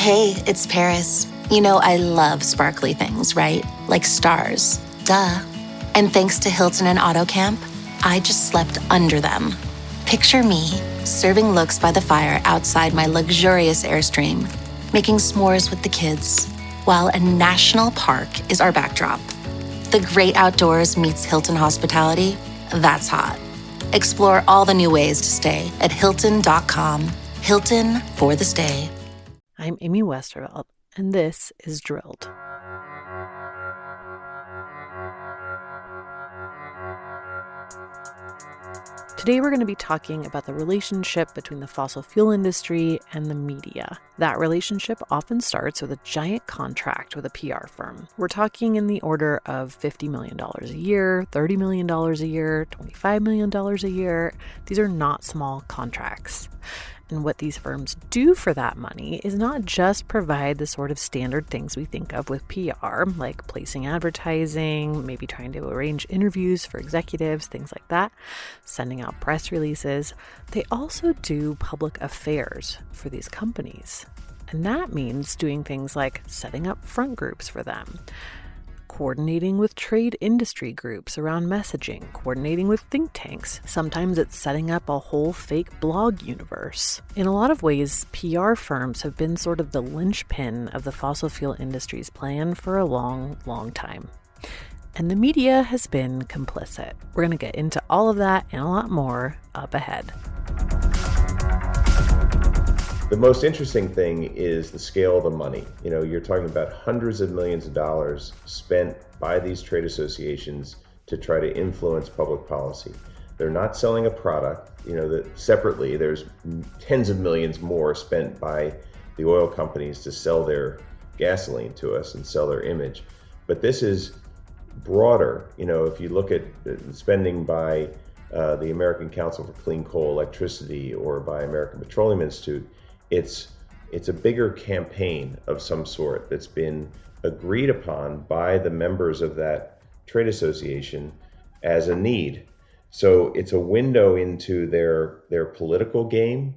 Hey, it's Paris. You know I love sparkly things, right? Like stars. Duh. And thanks to Hilton and AutoCamp, I just slept under them. Picture me, serving looks by the fire outside my luxurious Airstream, making s'mores with the kids, while a national park is our backdrop. The great outdoors meets Hilton hospitality. That's hot. Explore all the new ways to stay at Hilton.com. Hilton for the stay. I'm Amy Westervelt, and this is Drilled. Today we're going to be talking about the relationship between the fossil fuel industry and the media. That relationship often starts with a giant contract with a PR firm. We're talking in the order of $50 million a year, $30 million a year, $25 million a year. These are not small contracts. And what these firms do for that money is not just provide the sort of standard things we think of with PR, like placing advertising, maybe trying to arrange interviews for executives, things like that, sending out press releases. They also do public affairs for these companies. And that means doing things like setting up front groups for them, coordinating with trade industry groups around messaging, coordinating with think tanks. Sometimes it's setting up a whole fake blog universe. In a lot of ways, PR firms have been sort of the linchpin of the fossil fuel industry's plan for a long, long time. And the media has been complicit. We're going to get into all of that and a lot more up ahead. The most interesting thing is the scale of the money. You know, you're talking about hundreds of millions of dollars spent by these trade associations to try to influence public policy. They're not selling a product, that separately there's tens of millions more spent by the oil companies to sell their gasoline to us and sell their image. But this is broader. If you look at spending by the American Council for Clean Coal, Electricity, or by American Petroleum Institute, it's a bigger campaign of some sort that's been agreed upon by the members of that trade association as a need. So it's a window into their political game.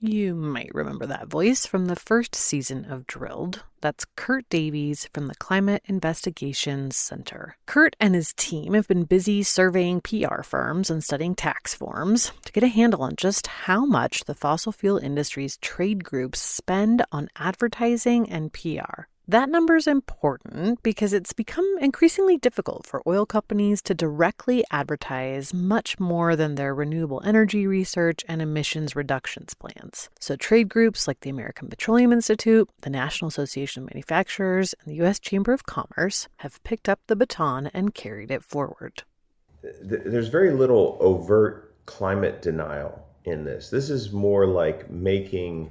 You might remember that voice from the first season of Drilled. That's Kurt Davies from the Climate Investigations Center. Kurt and his team have been busy surveying PR firms and studying tax forms to get a handle on just how much the fossil fuel industry's trade groups spend on advertising and PR. That number is important because it's become increasingly difficult for oil companies to directly advertise much more than their renewable energy research and emissions reductions plans. So trade groups like the American Petroleum Institute, the National Association of Manufacturers, and the U.S. Chamber of Commerce have picked up the baton and carried it forward. There's very little overt climate denial in this. This is more like making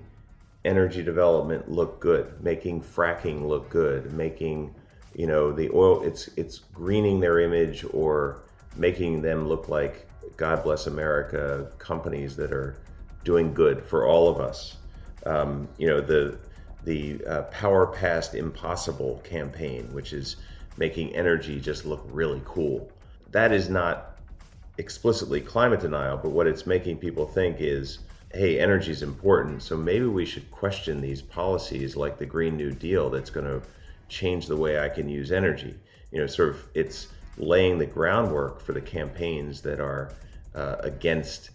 energy development look good, making fracking look good, making the oil, it's greening their image or making them look like God bless America companies that are doing good for all of us. The Power Past Impossible campaign, which is making energy just look really cool. That is not explicitly climate denial, but what it's making people think is, hey, energy is important, so maybe we should question these policies like the Green New Deal that's going to change the way I can use energy. It's laying the groundwork for the campaigns that are against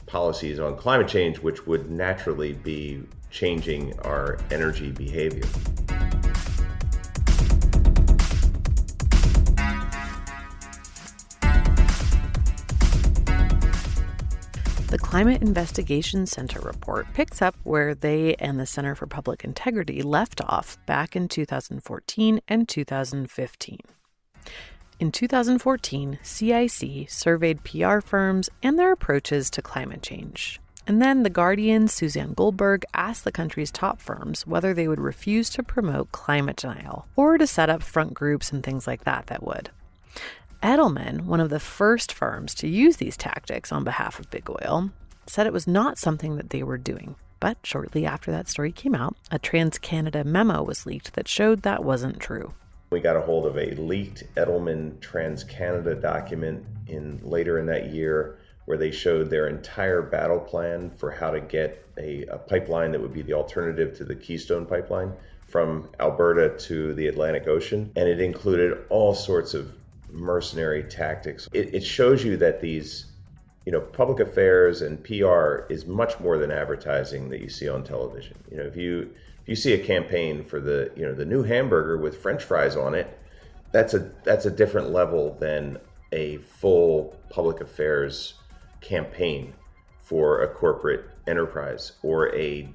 policies on climate change, which would naturally be changing our energy behavior. The Climate Investigation Center report picks up where they and the Center for Public Integrity left off back in 2014 and 2015. In 2014, CIC surveyed PR firms and their approaches to climate change. And then The Guardian's Suzanne Goldberg asked the country's top firms whether they would refuse to promote climate denial or to set up front groups and things like that would. Edelman, one of the first firms to use these tactics on behalf of big oil, said it was not something that they were doing. But shortly after that story came out, a TransCanada memo was leaked that showed that wasn't true. We got a hold of a leaked Edelman TransCanada document later in that year, where they showed their entire battle plan for how to get a pipeline that would be the alternative to the Keystone pipeline from Alberta to the Atlantic Ocean. And it included all sorts of mercenary tactics. It shows you that these, public affairs and PR is much more than advertising that you see on television. If you see a campaign for the new hamburger with French fries on it, that's a different level than a full public affairs campaign for a corporate enterprise or a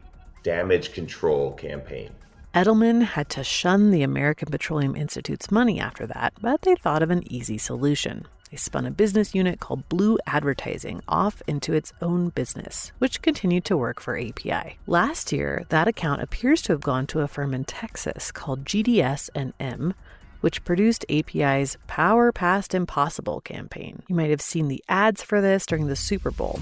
damage control campaign. Edelman had to shun the American Petroleum Institute's money after that, but they thought of an easy solution. They spun a business unit called Blue Advertising off into its own business, which continued to work for API. Last year, that account appears to have gone to a firm in Texas called GDS&M, which produced API's Power Past Impossible campaign. You might have seen the ads for this during the Super Bowl.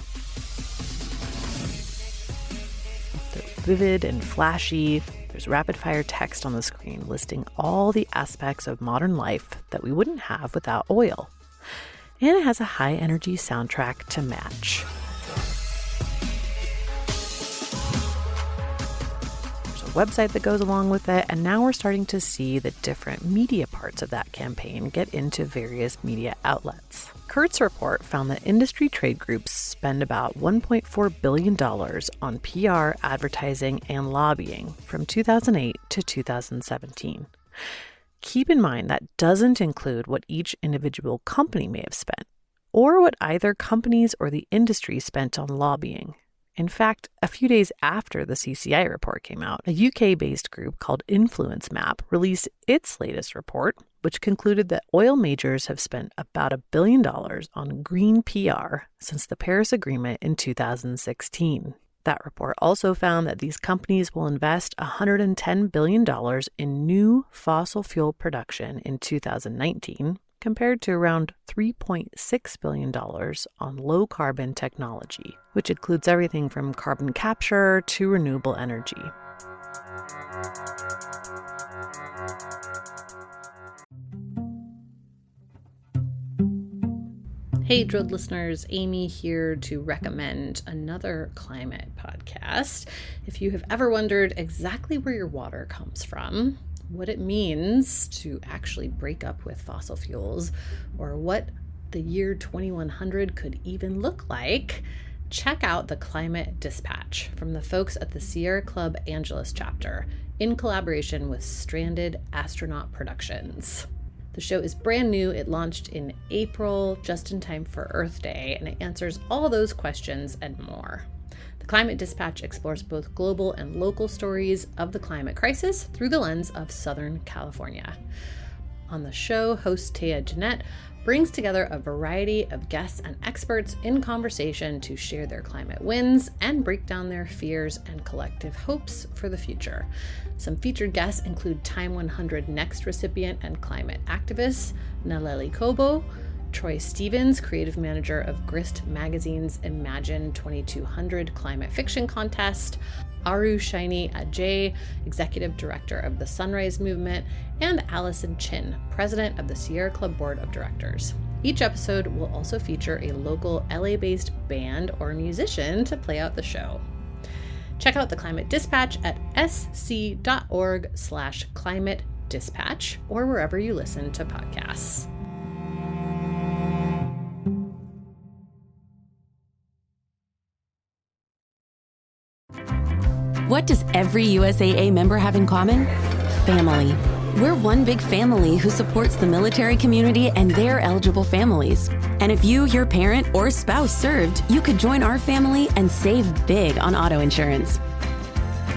They're vivid and flashy. There's rapid-fire text on the screen listing all the aspects of modern life that we wouldn't have without oil. And it has a high-energy soundtrack to match. There's a website that goes along with it, and now we're starting to see the different media parts of that campaign get into various media outlets. Kurt's report found that industry trade groups spend about $1.4 billion on PR, advertising, and lobbying from 2008 to 2017. Keep in mind that doesn't include what each individual company may have spent, or what either companies or the industry spent on lobbying. In fact, a few days after the CCI report came out, a UK-based group called Influence Map released its latest report, which concluded that oil majors have spent about $1 billion on green PR since the Paris Agreement in 2016. That report also found that these companies will invest $110 billion in new fossil fuel production in 2019, compared to around $3.6 billion on low-carbon technology, which includes everything from carbon capture to renewable energy. Hey, Drilled listeners, Amy here to recommend another climate podcast. If you have ever wondered exactly where your water comes from, what it means to actually break up with fossil fuels, or what the year 2100 could even look like, check out the Climate Dispatch from the folks at the Sierra Club Angeles chapter in collaboration with Stranded Astronaut Productions. The show is brand new. It launched in April, just in time for Earth Day, and it answers all those questions and more. The Climate Dispatch explores both global and local stories of the climate crisis through the lens of Southern California. On the show, host Taya Jeanette brings together a variety of guests and experts in conversation to share their climate wins and break down their fears and collective hopes for the future. Some featured guests include Time 100 Next recipient and climate activist Naleli Kobo, Troy Stevens, creative manager of Grist Magazine's Imagine 2200 climate fiction contest, Aru Shaini Ajay, executive director of the Sunrise Movement, and Allison Chin, president of the Sierra Club Board of Directors. Each episode will also feature a local LA-based band or musician to play out the show. Check out the Climate Dispatch at sc.org/climate dispatch or wherever you listen to podcasts. What does every USAA member have in common? Family. We're one big family who supports the military community and their eligible families. And if you, your parent, or spouse served, you could join our family and save big on auto insurance.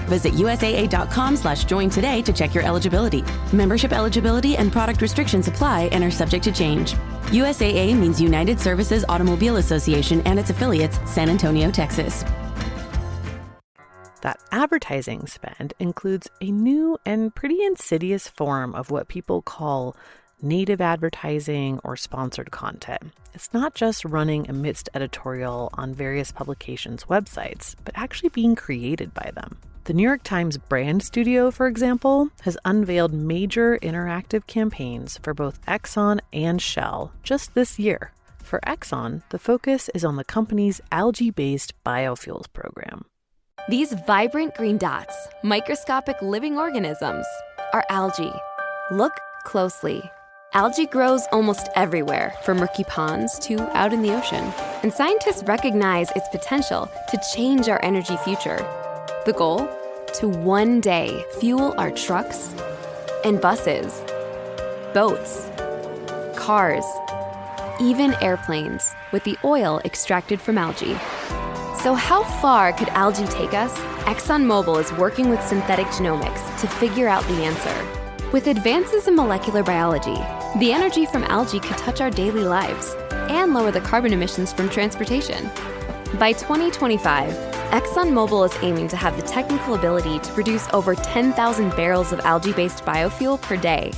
Visit USAA.com/join today to check your eligibility. Membership eligibility and product restrictions apply and are subject to change. USAA means United Services Automobile Association and its affiliates, San Antonio, Texas. That advertising spend includes a new and pretty insidious form of what people call native advertising or sponsored content. It's not just running amidst editorial on various publications' websites, but actually being created by them. The New York Times Brand Studio, for example, has unveiled major interactive campaigns for both Exxon and Shell just this year, For Exxon, the focus is on the company's algae-based biofuels program. These vibrant green dots, microscopic living organisms, are algae. Look closely. Algae grows almost everywhere, from murky ponds to out in the ocean. And scientists recognize its potential to change our energy future. The goal? To one day fuel our trucks and buses, boats, cars, even airplanes with the oil extracted from algae. So how far could algae take us? ExxonMobil is working with synthetic genomics to figure out the answer. With advances in molecular biology, the energy from algae could touch our daily lives and lower the carbon emissions from transportation. By 2025, ExxonMobil is aiming to have the technical ability to produce over 10,000 barrels of algae-based biofuel per day,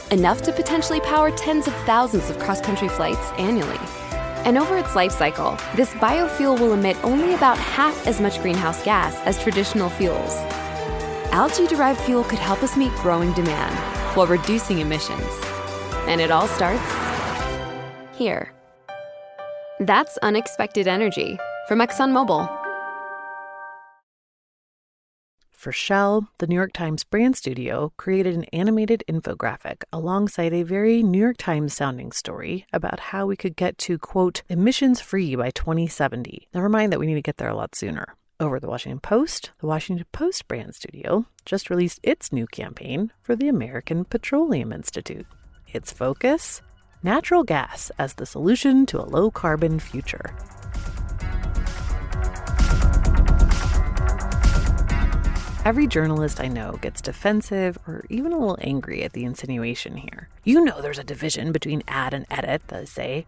enough to potentially power tens of thousands of cross-country flights annually. And over its life cycle, this biofuel will emit only about half as much greenhouse gas as traditional fuels. Algae-derived fuel could help us meet growing demand while reducing emissions. And it all starts here. That's unexpected energy from ExxonMobil. For Shell, the New York Times brand studio created an animated infographic alongside a very New York Times sounding story about how we could get to, quote, emissions-free by 2070. Never mind that we need to get there a lot sooner. Over the Washington Post brand studio just released its new campaign for the American Petroleum Institute. Its focus? Natural gas as the solution to a low-carbon future. Every journalist I know gets defensive or even a little angry at the insinuation here. You know there's a division between ad and edit, they say.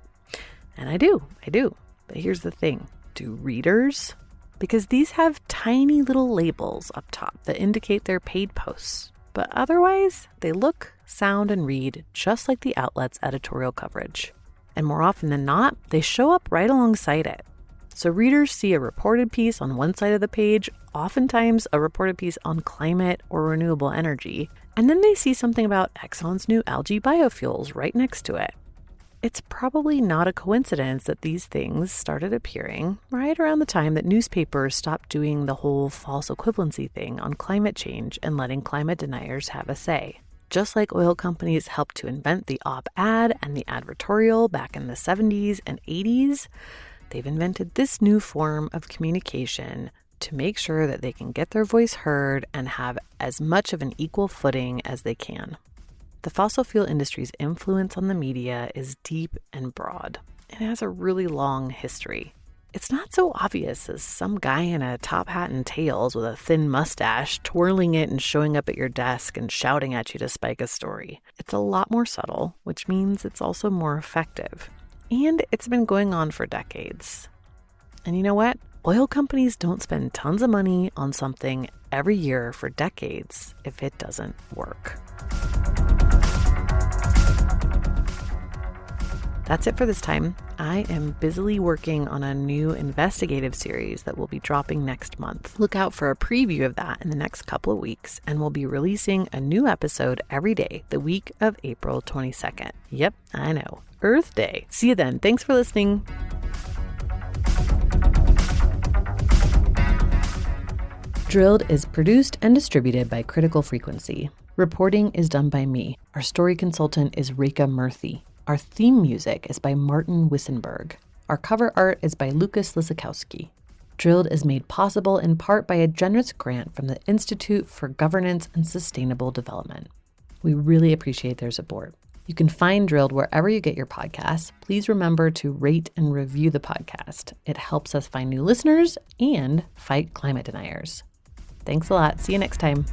And I do. But here's the thing. Do readers? Because these have tiny little labels up top that indicate they're paid posts. But otherwise, they look, sound, and read just like the outlet's editorial coverage. And more often than not, they show up right alongside it. So readers see a reported piece on one side of the page, oftentimes a reported piece on climate or renewable energy, and then they see something about Exxon's new algae biofuels right next to it. It's probably not a coincidence that these things started appearing right around the time that newspapers stopped doing the whole false equivalency thing on climate change and letting climate deniers have a say. Just like oil companies helped to invent the op-ed and the advertorial back in the 70s and 80s, they've invented this new form of communication to make sure that they can get their voice heard and have as much of an equal footing as they can. The fossil fuel industry's influence on the media is deep and broad. It has a really long history. It's not so obvious as some guy in a top hat and tails with a thin mustache twirling it and showing up at your desk and shouting at you to spike a story. It's a lot more subtle, which means it's also more effective. And it's been going on for decades. And you know what? Oil companies don't spend tons of money on something every year for decades if it doesn't work. That's it for this time. I am busily working on a new investigative series that will be dropping next month. Look out for a preview of that in the next couple of weeks, and we'll be releasing a new episode every day the week of April 22nd. Yep, I know. Earth Day. See you then. Thanks for listening. Drilled is produced and distributed by Critical Frequency. Reporting is done by me. Our story consultant is Reka Murthy. Our theme music is by Martin Wissenberg. Our cover art is by Lucas Lisakowski. Drilled is made possible in part by a generous grant from the Institute for Governance and Sustainable Development. We really appreciate their support. You can find Drilled wherever you get your podcasts. Please remember to rate and review the podcast. It helps us find new listeners and fight climate deniers. Thanks a lot. See you next time.